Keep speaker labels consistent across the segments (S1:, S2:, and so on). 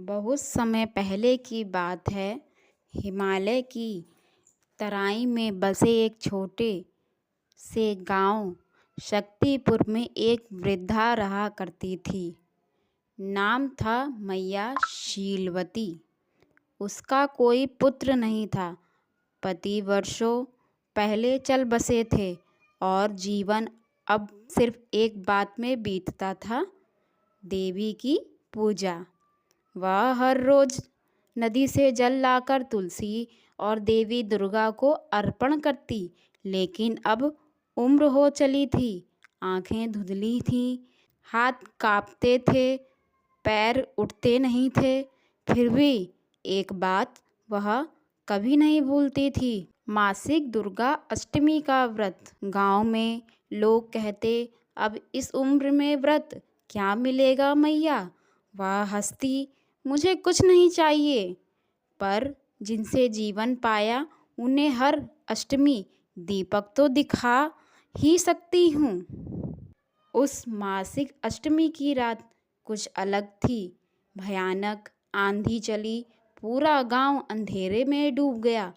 S1: बहुत समय पहले की बात है। हिमालय की तराई में बसे एक छोटे से गांव शक्तिपुर में एक वृद्धा रहा करती थी। नाम था मैया शीलवती। उसका कोई पुत्र नहीं था। पति वर्षों पहले चल बसे थे और जीवन अब सिर्फ एक बात में बीतता था, देवी की पूजा। वह हर रोज नदी से जल लाकर तुलसी और देवी दुर्गा को अर्पण करती, लेकिन अब उम्र हो चली थी। आंखें धुंधली थीं, हाथ कांपते थे, पैर उठते नहीं थे। फिर भी एक बात वह कभी नहीं भूलती थी, मासिक दुर्गा अष्टमी का व्रत। गांव में लोग कहते, अब इस उम्र में व्रत क्या मिलेगा मैया। वह हंसती, मुझे कुछ नहीं चाहिए, पर जिनसे जीवन पाया उन्हें हर अष्टमी दीपक तो दिखा ही सकती हूँ। उस मासिक अष्टमी की रात कुछ अलग थी। भयानक आंधी चली, पूरा गांव अंधेरे में डूब गया।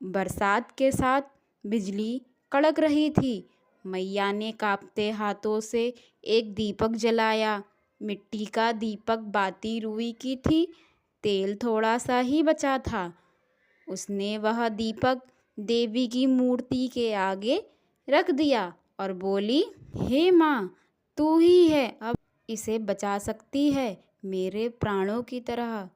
S1: बरसात के साथ बिजली कड़क रही थी। मैया ने कांपते हाथों से एक दीपक जलाया। मिट्टी का दीपक बाती रुई की थी, तेल थोड़ा सा ही बचा था। उसने वह दीपक देवी की मूर्ति के आगे रख दिया और बोली, हे माँ, तू ही है अब इसे बचा सकती है, मेरे प्राणों की तरह।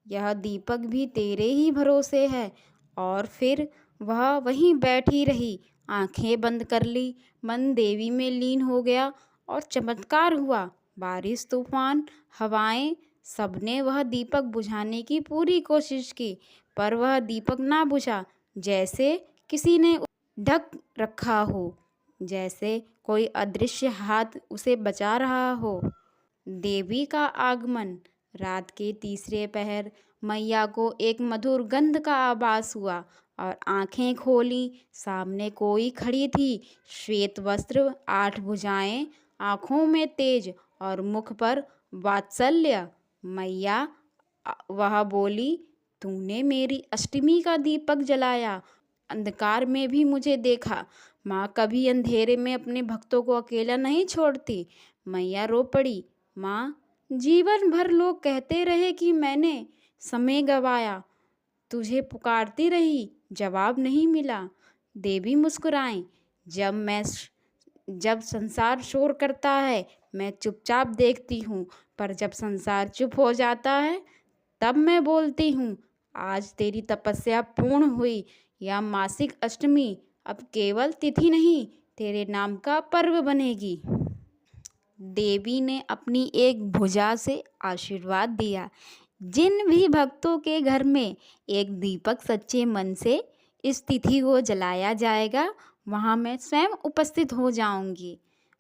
S1: यह दीपक भी तेरे ही भरोसे है। और फिर वह वहीं बैठी रही, आंखें बंद कर ली, मन देवी में लीन हो गया और चमत्कार हुआ। बारिश, तूफान, हवाएं, सबने वह दीपक बुझाने की पूरी कोशिश की, पर वह दीपक ना बुझा। जैसे किसी ने ढक रखा हो, जैसे कोई अदृश्य हाथ उसे बचा रहा हो। देवी का आगमन। रात के तीसरे पहर मैया को एक मधुर गंध का आभास हुआ और आंखें खोली। सामने कोई खड़ी थी, श्वेत वस्त्र, 8 भुजाएं, आंखों में तेज और मुख पर वात्सल्य। मैया वह बोली, तूने मेरी अष्टमी का दीपक जलाया, अंधकार में भी मुझे देखा। माँ कभी अंधेरे में अपने भक्तों को अकेला नहीं छोड़ती। मैया रो पड़ी, माँ, जीवन भर लोग कहते रहे कि मैंने समय गवाया, तुझे पुकारती रही, जवाब नहीं मिला। देवी मुस्कुराई, जब संसार शोर करता है मैं चुपचाप देखती हूँ, पर जब संसार चुप हो जाता है तब मैं बोलती हूँ। आज तेरी तपस्या पूर्ण हुई। यह मासिक अष्टमी अब केवल तिथि नहीं, तेरे नाम का पर्व बनेगी। देवी ने अपनी एक भुजा से आशीर्वाद दिया, जिन भी भक्तों के घर में एक दीपक सच्चे मन से इस तिथि को जलाया जाएगा, वहाँ मैं स्वयं उपस्थित हो जाऊंगी।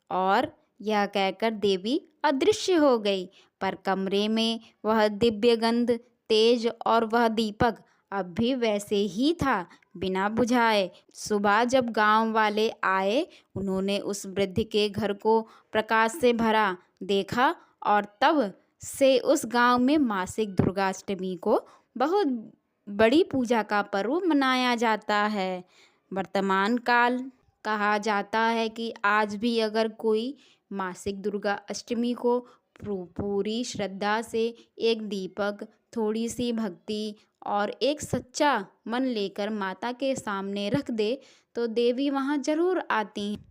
S1: और यह कहकर देवी अदृश्य हो गई, पर कमरे में वह दिव्य गंध, तेज और वह दीपक अब भी वैसे ही था, बिना बुझाए। सुबह जब गांव वाले आए, उन्होंने उस वृद्ध के घर को प्रकाश से भरा देखा और तब से उस गांव में मासिक दुर्गाष्टमी को बहुत बड़ी पूजा का पर्व मनाया जाता है। वर्तमान काल कहा जाता है कि आज भी अगर कोई मासिक दुर्गा अष्टमी को पूरी श्रद्धा से एक दीपक, थोड़ी सी भक्ति और एक सच्चा मन लेकर माता के सामने रख दे, तो देवी वहाँ जरूर आती हैं।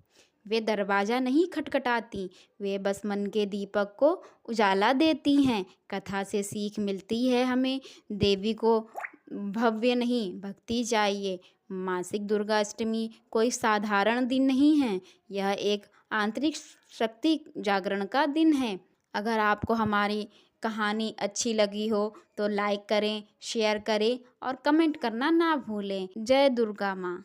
S1: वे दरवाज़ा नहीं खटखटाती, वे बस मन के दीपक को उजाला देती हैं। कथा से सीख मिलती है हमें, देवी को भव्य नहीं, भक्ति चाहिए। मासिक दुर्गा अष्टमी कोई साधारण दिन नहीं है, यह एक आंतरिक शक्ति जागरण का दिन है। अगर आपको हमारी कहानी अच्छी लगी हो तो लाइक करें, शेयर करें और कमेंट करना ना भूलें। जय दुर्गा माँ।